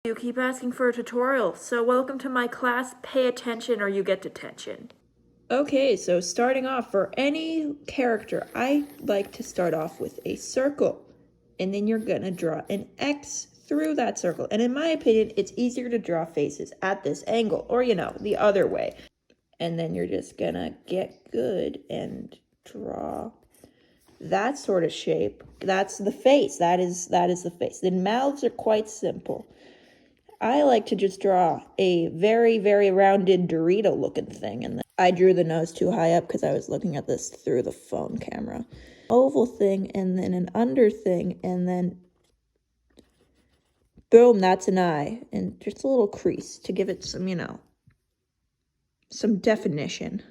You keep asking for a tutorial, so welcome to my class. Pay attention or you get detention. Okay, so starting off, for any character, I like to start off with a circle. And then you're gonna draw an X through that circle. And in my opinion, it's easier to draw faces at this angle, or the other way. And then you're just gonna get good and draw that sort of shape. That's the face. That is the face. The mouths are quite simple. I like to just draw a very, very rounded Dorito looking thing. And I drew the nose too high up because I was looking at this through the phone camera. Oval thing, and then an under thing, and then boom, that's an eye. And just a little crease to give it some, some definition.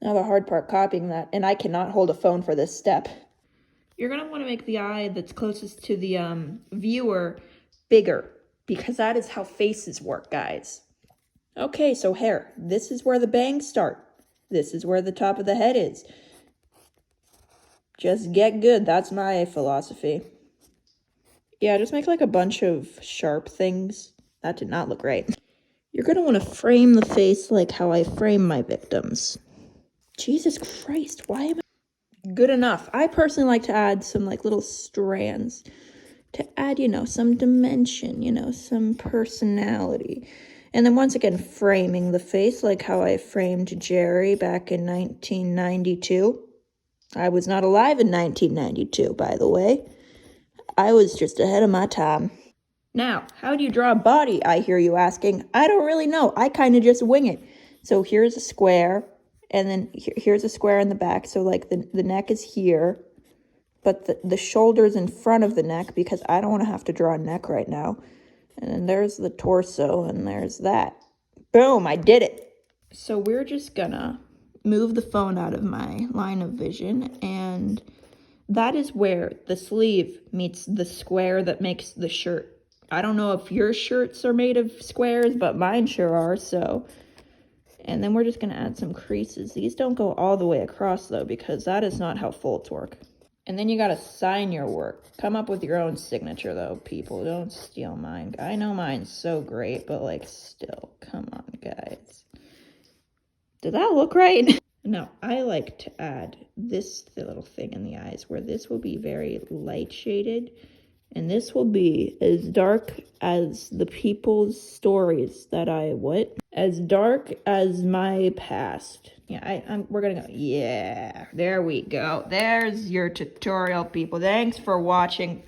Now the hard part, copying that, and I cannot hold a phone for this step. You're going to want to make the eye that's closest to the viewer bigger, because that is how faces work, guys. Okay, so hair. This is where the bangs start. This is where the top of the head is. Just get good. That's my philosophy. Yeah, just make like a bunch of sharp things. That did not look right. You're going to want to frame the face like how I frame my victims. Jesus Christ, why am I... Good enough. I personally like to add some like little strands to add, some dimension, some personality. And then once again, framing the face like how I framed Jerry back in 1992. I was not alive in 1992, by the way. I was just ahead of my time. Now, how do you draw a body, I hear you asking? I don't really know. I kind of just wing it. So here's a square, and then here's a square in the back. So like the neck is here, but the shoulder's in front of the neck because I don't want to have to draw a neck right now. And then there's the torso, and there's that. Boom, I did it. So we're just gonna move the phone out of my line of vision, and that is where the sleeve meets the square that makes the shirt. I don't know if your shirts are made of squares, but mine sure are, so. And then we're just gonna add some creases. These don't go all the way across though, because that is not how folds work. And then you gotta sign your work. Come up with your own signature though, people. Don't steal mine. I know mine's so great, but like still, come on guys. Did that look right? No, I like to add this little thing in the eyes where this will be very light shaded. And this will be as dark as the people's stories that as dark as my past. Yeah, we're gonna go, yeah, there we go. There's your tutorial, people. Thanks for watching.